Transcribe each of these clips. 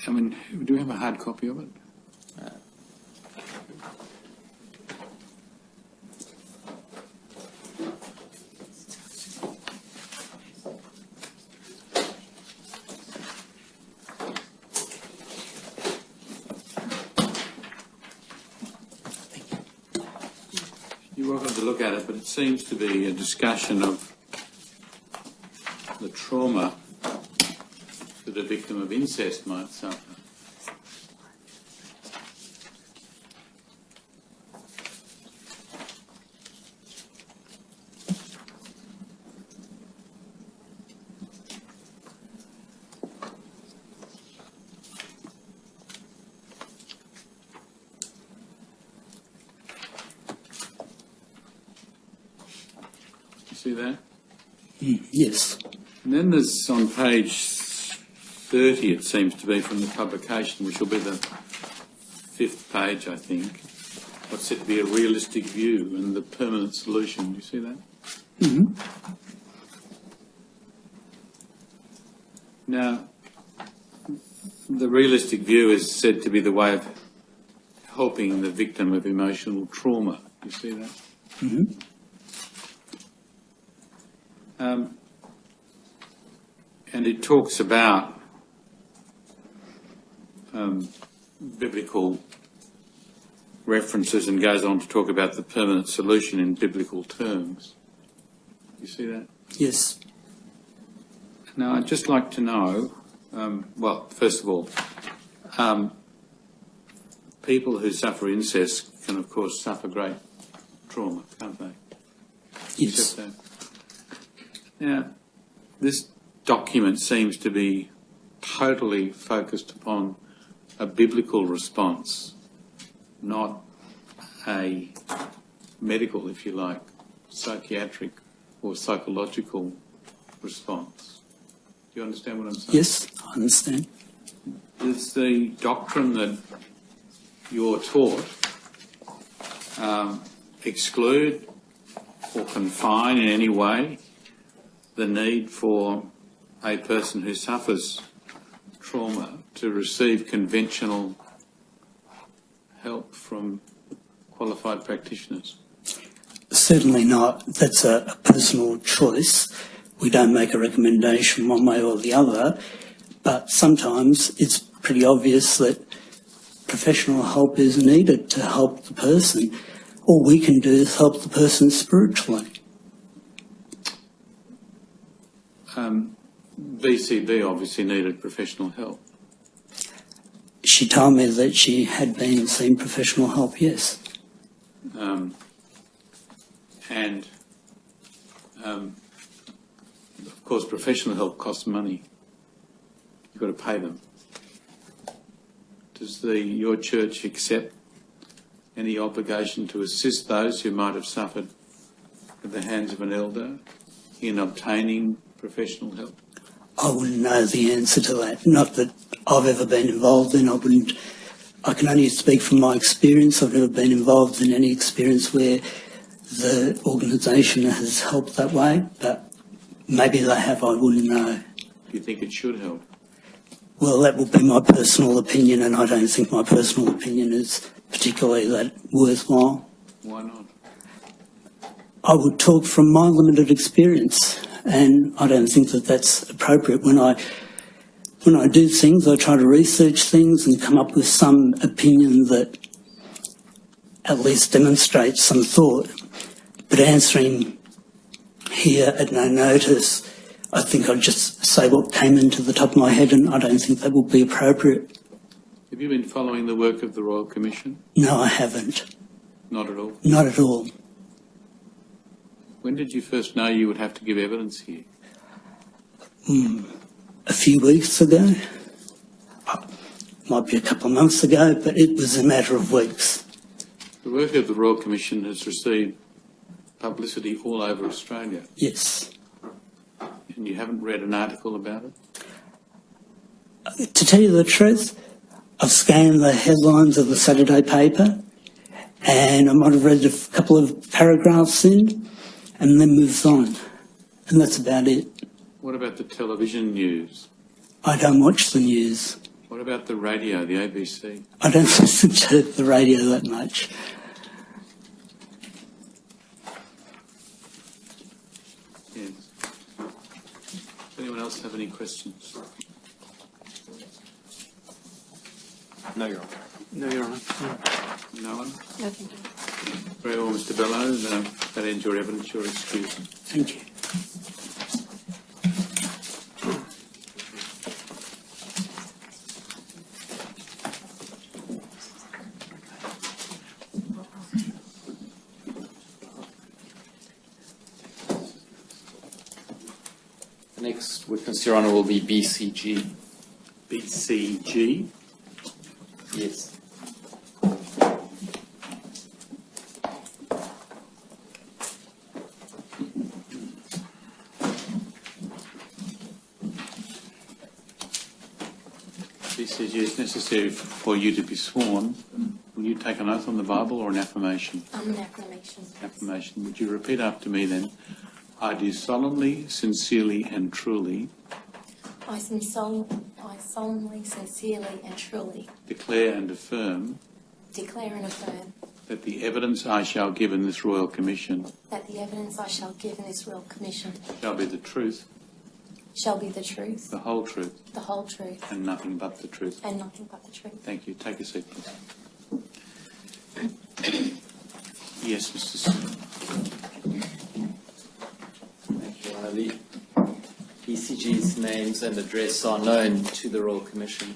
I mean, do we have a hard copy of it? You're welcome to look at it, but it seems to be a discussion of the trauma that a victim of incest might suffer. See that? Yes. And then there's on page 30, it seems to be, from the publication, which will be the 5th page, I think, what's said to be a realistic view and the permanent solution. Do you see that? Mm-hmm. Now, the realistic view is said to be the way of helping the victim of emotional trauma. Do you see that? Mm-hmm. And it talks about biblical references and goes on to talk about the permanent solution in biblical terms. You see that? Yes. Now, I'd just like to know, well, first of all, people who suffer incest can, of course, suffer great trauma, can't they? Yes. Now, this document seems to be totally focused upon a biblical response, not a medical, if you like, psychiatric or psychological response. Do you understand what I'm saying? Yes, I understand. Does the doctrine that you're taught exclude or confine in any way the need for a person who suffers trauma to receive conventional help from qualified practitioners? Certainly not. That's a personal choice. We don't make a recommendation one way or the other, but sometimes it's pretty obvious that professional help is needed to help the person. All we can do is help the person spiritually. VCB obviously needed professional help. She told me that she had been seeing professional help, yes. Of course, professional help costs money. You've got to pay them. Does your church accept any obligation to assist those who might have suffered at the hands of an elder in obtaining professional help? I wouldn't know the answer to that. Not that I've ever been involved in. I can only speak from my experience. I've never been involved in any experience where the organisation has helped that way, but maybe they have, I wouldn't know. Do you think it should help? Well, that would be my personal opinion, and I don't think my personal opinion is particularly that worthwhile. Why not? I would talk from my limited experience, and I don't think that that's appropriate. When I do things, I try to research things and come up with some opinion that at least demonstrates some thought. But answering here at no notice, I think I'd just say what came into the top of my head, and I don't think that would be appropriate. Have you been following the work of the Royal Commission? No, I haven't. Not at all? Not at all. When did you first know you would have to give evidence here? A few weeks ago. Might be a couple of months ago, but it was a matter of weeks. The work of the Royal Commission has received publicity all over Australia. Yes. And you haven't read an article about it? To tell you the truth, I've scanned the headlines of the Saturday paper, and I might have read a couple of paragraphs in, and then moved on. And that's about it. What about the television news? I don't watch the news. What What about the radio, the ABC? I don't listen to the radio that much. Yes. Does anyone else have any questions? No, Your Honour. No, Your Honour. No one? No, thank you. Very well, Mr. Bellows. That ends your evidence. You're excused. Thank you. The next witness, Your Honour, will be BCG. BCG. Yes. BCG, it's necessary for you to be sworn. Will you take an oath on the Bible or an affirmation? An affirmation. Affirmation. Would you repeat after me then? I do solemnly, sincerely and truly I solemnly, sincerely and truly declare and affirm declare and affirm that the evidence I shall give in this Royal Commission that the evidence I shall give in this Royal Commission shall be the truth, shall be the truth, the whole truth, the whole truth, and nothing but the truth. and nothing but the truth. Thank you. Take a seat, please. Yes, Mr. Smith. Thank you, Your Honour. The BCG's names and address are known to the Royal Commission,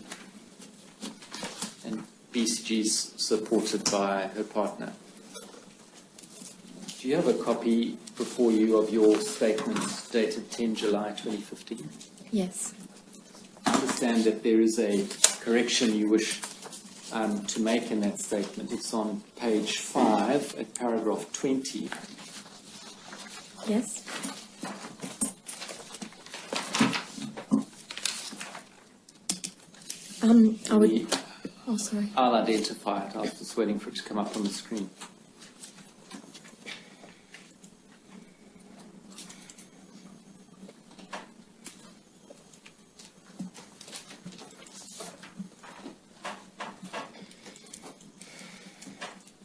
and BCG's supported by her partner. Do you have a copy before you of your statement dated 10 July 2015? Yes. I understand that there is a correction you wish to make in that statement. It's on page 5 at paragraph 20. Yes. I would. Oh, sorry. I'll identify it. I was just waiting for it to come up on the screen.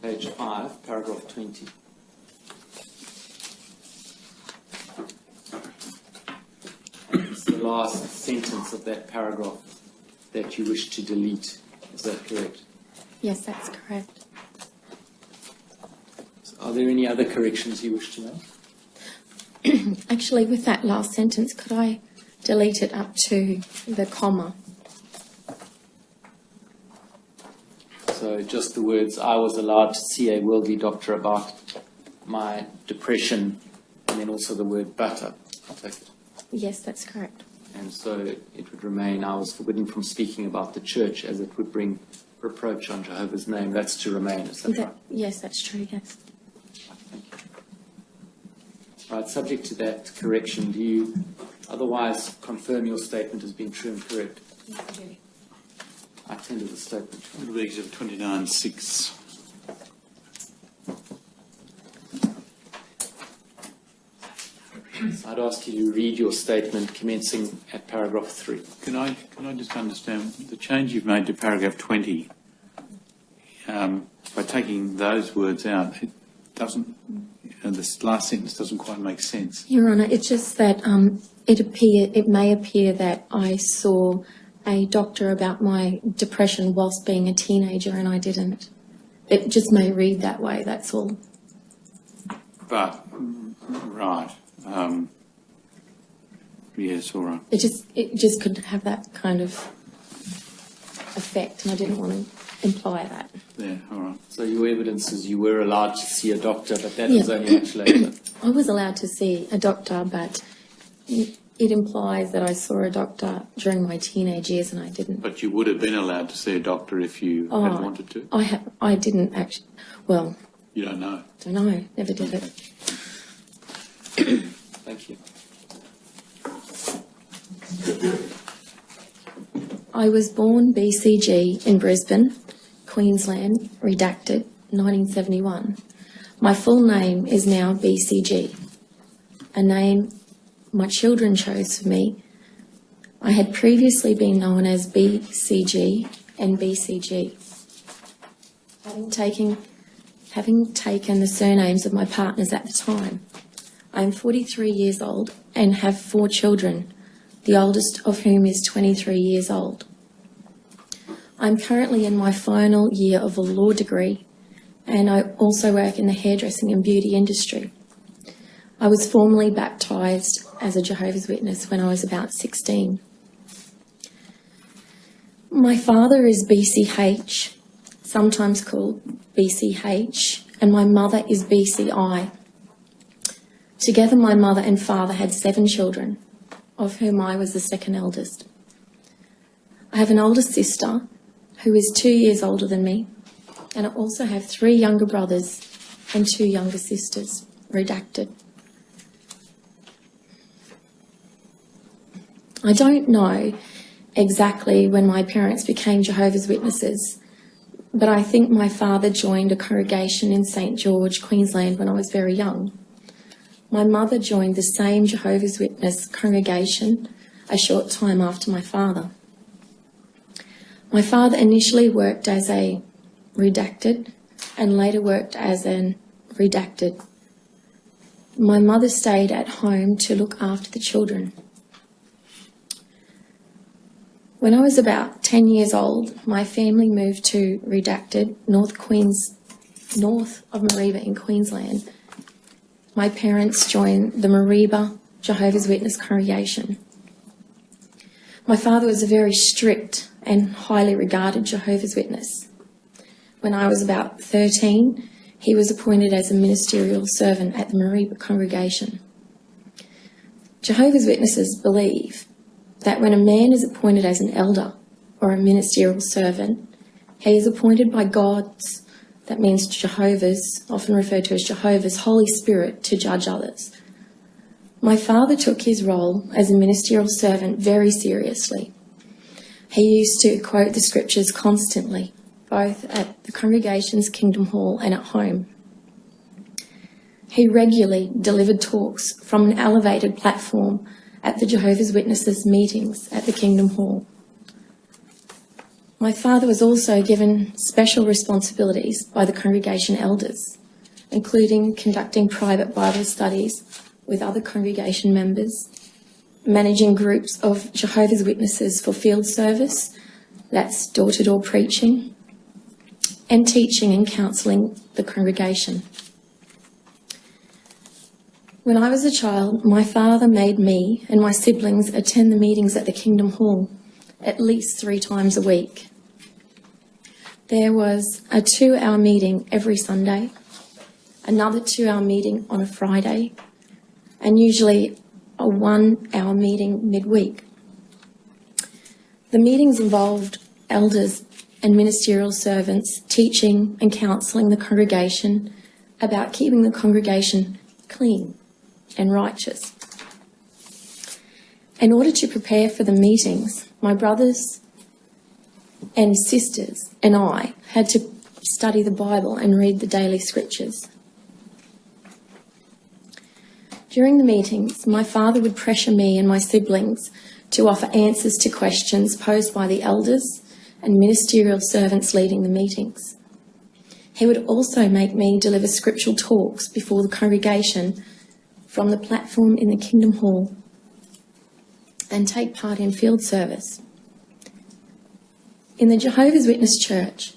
Page 5, paragraph 20. And it's the last sentence of that paragraph that you wish to delete. Is that correct? Yes, that's correct. So are there any other corrections you wish to make? Actually, with that last sentence, could I delete it up to the comma? So just the words, I was allowed to see a worldly doctor about my depression, and then also the word but. I'll take it. Yes, that's correct. And so it would remain, I was forbidden from speaking about the church as it would bring reproach on Jehovah's name. That's to remain, is that right? Yes, that's true, yes. Thank you. Right, subject to that correction, do you otherwise confirm your statement as being true and correct? Yes, I do. I tender the statement. It'll be Exhibit 29(6). I'd ask you to read your statement commencing at paragraph 3. Can I just understand the change you've made to paragraph 20? By taking those words out, it doesn't. This last sentence doesn't quite make sense. Your Honour, it's just that it may appear that I saw a doctor about my depression whilst being a teenager, and I didn't. It just may read that way, that's all. But right. Yes, all right. It just could have that kind of effect, and I didn't want to imply that. Yeah, all right. So your evidence is you were allowed to see a doctor, but that was only much later. I was allowed to see a doctor, but it implies that I saw a doctor during my teenage years, and I didn't. But you would have been allowed to see a doctor if you had wanted to? I didn't actually. Well, You don't know? don't know. Never did it. Thank you. I was born BCG in Brisbane, Queensland, redacted, 1971. My full name is now BCG, a name my children chose for me I had previously been known as BCG and BCG. Having taken the surnames of my partners at the time, I am 43 years old and have 4 children, the oldest of whom is 23 years old. I'm currently in my final year of a law degree, and I also work in the hairdressing and beauty industry. I was formally baptised as a Jehovah's Witness when I was about 16. My father is BCH, sometimes called BCH, and my mother is BCI. Together, my mother and father had 7 children, of whom I was the second eldest. I have an older sister who is 2 years older than me, and I also have 3 younger brothers and 2 younger sisters, redacted. I don't know exactly when my parents became Jehovah's Witnesses, but I think my father joined a congregation in St. George, Queensland when I was very young. My mother joined the same Jehovah's Witness congregation a short time after my father. My father initially worked as a redacted and later worked as an redacted. My mother stayed at home to look after the children. When I was about 10 years old, my family moved to redacted, north of Mareeba in Queensland. My parents joined the Mareeba Jehovah's Witness congregation. My father was a very strict and highly regarded Jehovah's Witness. When I was about 13, he was appointed as a ministerial servant at the Mareeba congregation. Jehovah's Witnesses believe that when a man is appointed as an elder or a ministerial servant, he is appointed by God's, that means Jehovah's, often referred to as Jehovah's, Holy Spirit to judge others. My father took his role as a ministerial servant very seriously. He used to quote the scriptures constantly, both at the congregation's Kingdom Hall and at home. He regularly delivered talks from an elevated platform at the Jehovah's Witnesses meetings at the Kingdom Hall. My father was also given special responsibilities by the congregation elders, including conducting private Bible studies with other congregation members, managing groups of Jehovah's Witnesses for field service, that's door-to-door preaching, and teaching and counselling the congregation. When I was a child, my father made me and my siblings attend the meetings at the Kingdom Hall at least 3 times a week. There was a 2-hour meeting every Sunday, another 2-hour meeting on a Friday, and usually a 1-hour meeting midweek. The meetings involved elders and ministerial servants teaching and counselling the congregation about keeping the congregation clean and righteous. In order to prepare for the meetings, my brothers and sisters and I had to study the Bible and read the daily scriptures. During the meetings, my father would pressure me and my siblings to offer answers to questions posed by the elders and ministerial servants leading the meetings. He would also make me deliver scriptural talks before the congregation from the platform in the Kingdom Hall and take part in field service. In the Jehovah's Witness Church,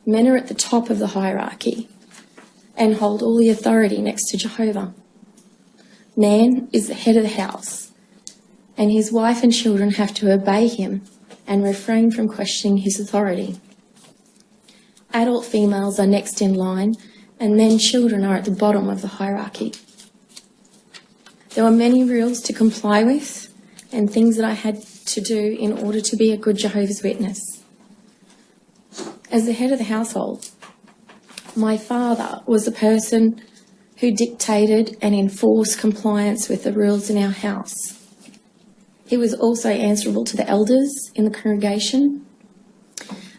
men are at the top of the hierarchy and hold all the authority next to Jehovah. Man is the head of the house, and his wife and children have to obey him and refrain from questioning his authority. Adult females are next in line, and then children are at the bottom of the hierarchy. There were many rules to comply with and things that I had to do in order to be a good Jehovah's Witness. As the head of the household, my father was the person who dictated and enforced compliance with the rules in our house. He was also answerable to the elders in the congregation,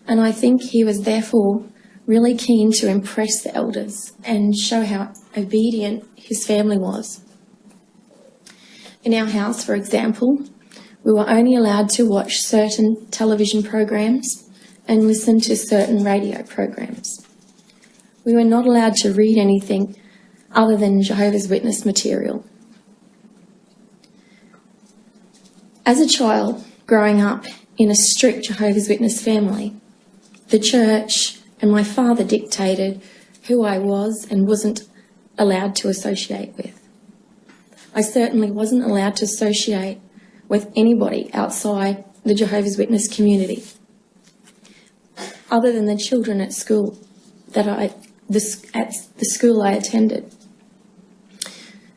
and I think he was therefore really keen to impress the elders and show how obedient his family was. In our house, for example, We were only allowed to watch certain television programs and listen to certain radio programs. We were not allowed to read anything other than Jehovah's Witness material. As a child growing up in a strict Jehovah's Witness family, the church and my father dictated who I was and wasn't allowed to associate with. I certainly wasn't allowed to associate with anybody outside the Jehovah's Witness community, other than the children at school at the school I attended.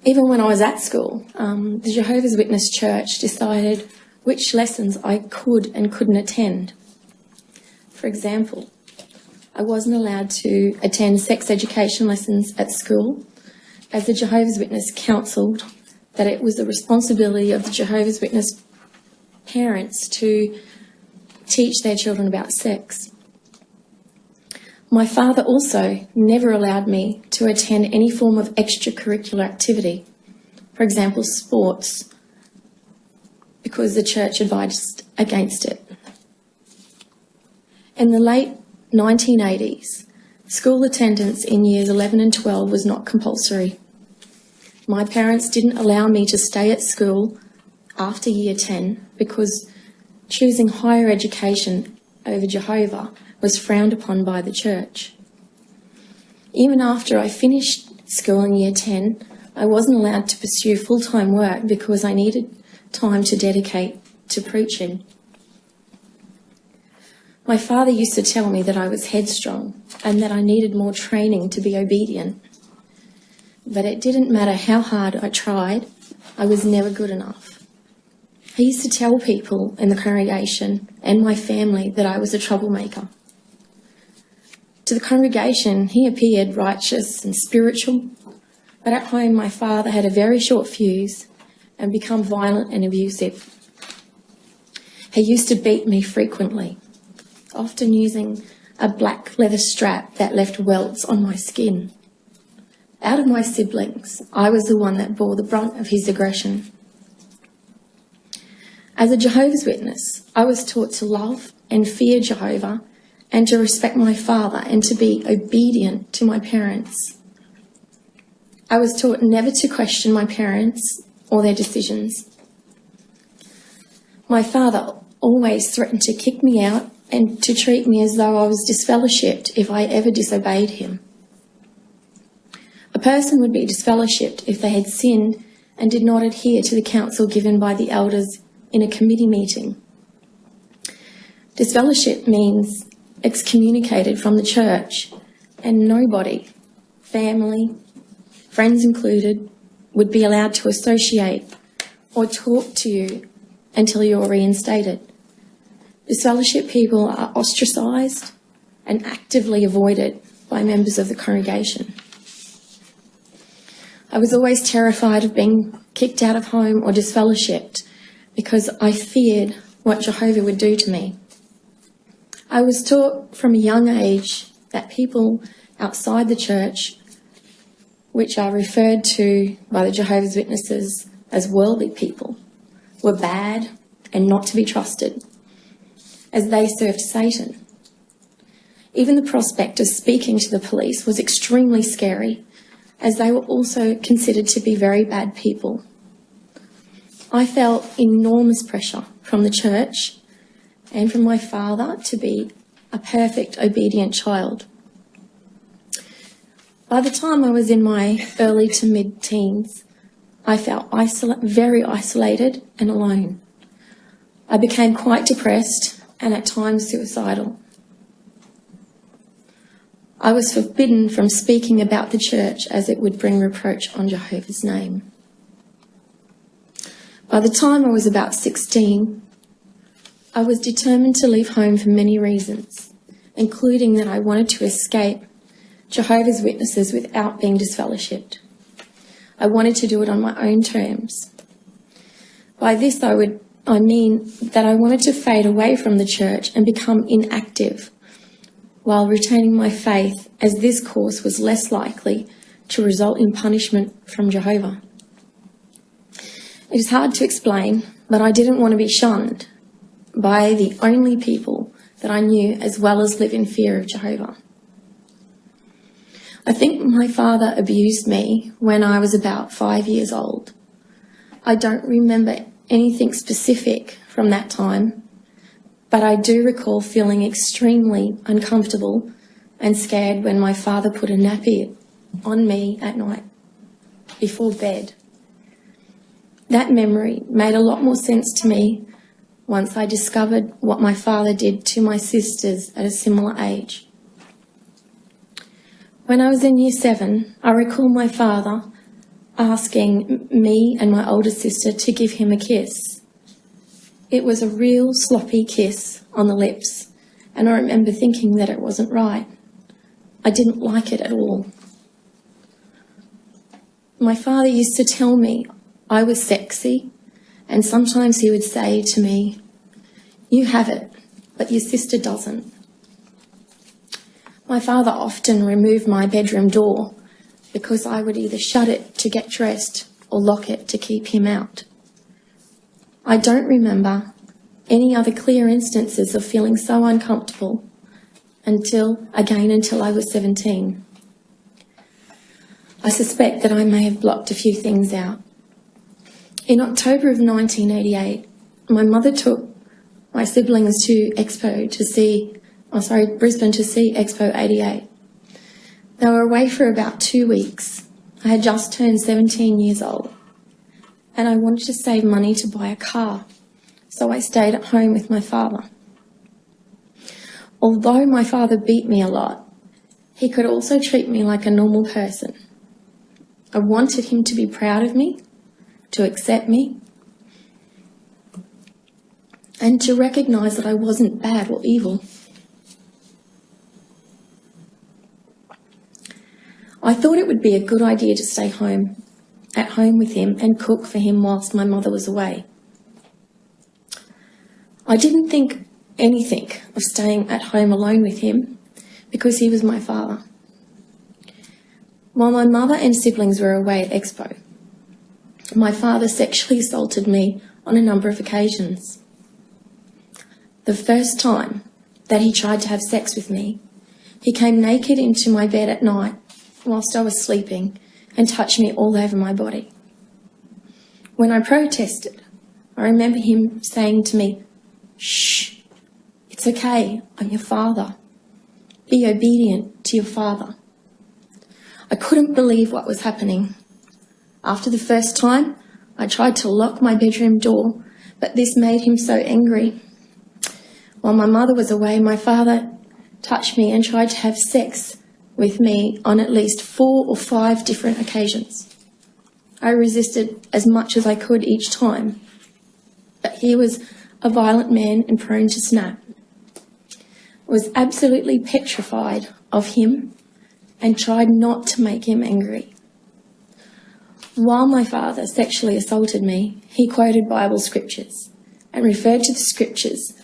Even when I was at school, the Jehovah's Witness church decided which lessons I could and couldn't attend. For example, I wasn't allowed to attend sex education lessons at school, as the Jehovah's Witness counselled that it was the responsibility of the Jehovah's Witness parents to teach their children about sex. My father also never allowed me to attend any form of extracurricular activity, for example, sports, because the church advised against it. In the late 1980s, school attendance in years 11 and 12 was not compulsory. My parents didn't allow me to stay at school after year 10 because choosing higher education over Jehovah was frowned upon by the church. Even after I finished school in year 10, I wasn't allowed to pursue full-time work because I needed time to dedicate to preaching. My father used to tell me that I was headstrong and that I needed more training to be obedient. But it didn't matter how hard I tried, I was never good enough. He used to tell people in the congregation and my family that I was a troublemaker. To the congregation, he appeared righteous and spiritual, but at home my father had a very short fuse and become violent and abusive. He used to beat me frequently, often using a black leather strap that left welts on my skin. Out of my siblings, I was the one that bore the brunt of his aggression. As a Jehovah's Witness, I was taught to love and fear Jehovah and to respect my father and to be obedient to my parents. I was taught never to question my parents or their decisions. My father always threatened to kick me out and to treat me as though I was disfellowshipped if I ever disobeyed him. A person would be disfellowshipped if they had sinned and did not adhere to the counsel given by the elders in a committee meeting. Disfellowship means excommunicated from the church, and nobody, family, friends included, would be allowed to associate or talk to you until you're reinstated. Disfellowship people are ostracised and actively avoided by members of the congregation. I was always terrified of being kicked out of home or disfellowshipped because I feared what Jehovah would do to me. I was taught from a young age that people outside the church, which are referred to by the Jehovah's Witnesses as worldly people, were bad and not to be trusted, as they served Satan. Even the prospect of speaking to the police was extremely scary, as they were also considered to be very bad people. I felt enormous pressure from the church and from my father to be a perfect, obedient child. By the time I was in my early to mid-teens, I felt very isolated and alone. I became quite depressed and at times suicidal. I was forbidden from speaking about the church as it would bring reproach on Jehovah's name. By the time I was about 16, I was determined to leave home for many reasons, including that I wanted to escape Jehovah's Witnesses without being disfellowshipped. I wanted to do it on my own terms. By this I mean that I wanted to fade away from the church and become inactive while retaining my faith, as this course was less likely to result in punishment from Jehovah. It is hard to explain, But I didn't want to be shunned by the only people that I knew as well as live in fear of Jehovah. I think my father abused me when I was about 5 years old. I don't remember anything specific from that time, but I do recall feeling extremely uncomfortable and scared when my father put a nappy on me at night before bed. That memory made a lot more sense to me once I discovered what my father did to my sisters at a similar age. When I was in Year 7, I recall my father asking me and my older sister to give him a kiss. It was a real sloppy kiss on the lips, and I remember thinking that it wasn't right. I didn't like it at all. My father used to tell me I was sexy, and sometimes he would say to me, "You have it, but your sister doesn't." My father often removed my bedroom door because I would either shut it to get dressed or lock it to keep him out. I don't remember any other clear instances of feeling so uncomfortable until I was 17. I suspect that I may have blocked a few things out. In October of 1988, my mother took my siblings to Brisbane to see Expo 88. They were away for about 2 weeks. I had just turned 17 years old, and I wanted to save money to buy a car, so I stayed at home with my father. Although my father beat me a lot, he could also treat me like a normal person. I wanted him to be proud of me, to accept me, and to recognise that I wasn't bad or evil. I thought it would be a good idea to stay at home with him and cook for him whilst my mother was away. I didn't think anything of staying at home alone with him because he was my father. While my mother and siblings were away at Expo, my father sexually assaulted me on a number of occasions. The first time that he tried to have sex with me, he came naked into my bed at night whilst I was sleeping and touched me all over my body. When I protested, I remember him saying to me, "Shh, it's okay, I'm your father. Be obedient to your father." I couldn't believe what was happening. After the first time, I tried to lock my bedroom door, but this made him so angry. While my mother was away, my father touched me and tried to have sex with me on at least 4 or 5 different occasions. I resisted as much as I could each time, but he was a violent man and prone to snap. I was absolutely petrified of him and tried not to make him angry. While my father sexually assaulted me, he quoted Bible scriptures and referred to the scriptures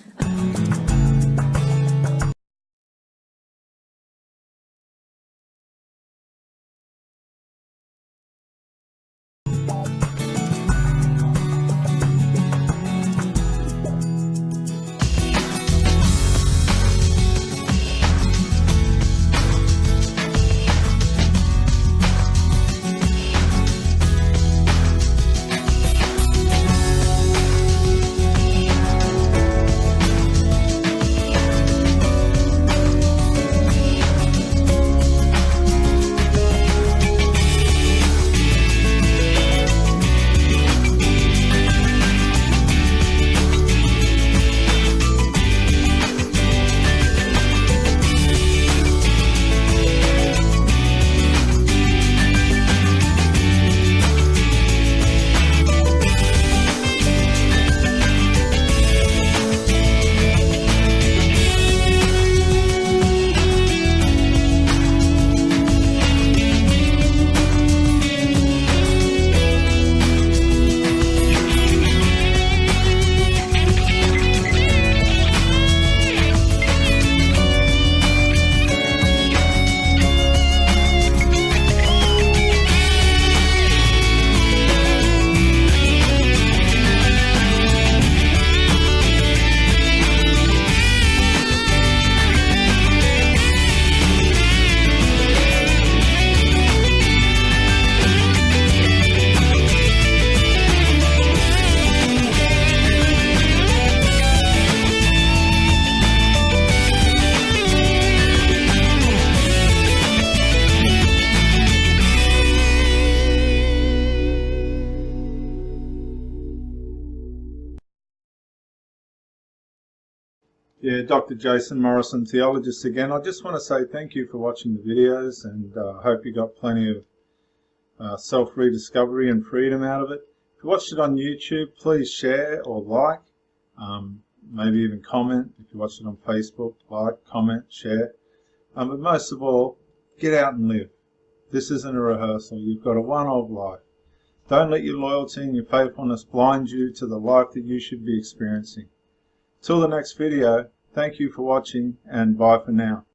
Yeah, Dr. Jason Morrison, theologist again. I just want to say thank you for watching the videos, and I hope you got plenty of self-rediscovery and freedom out of it. If you watched it on YouTube, please share or like, maybe even comment. If you watched it on Facebook, like, comment, share. But most of all, get out and live. This isn't a rehearsal. You've got a one-off life. Don't let your loyalty and your faithfulness blind you to the life that you should be experiencing. Till the next video, thank you for watching, and bye for now.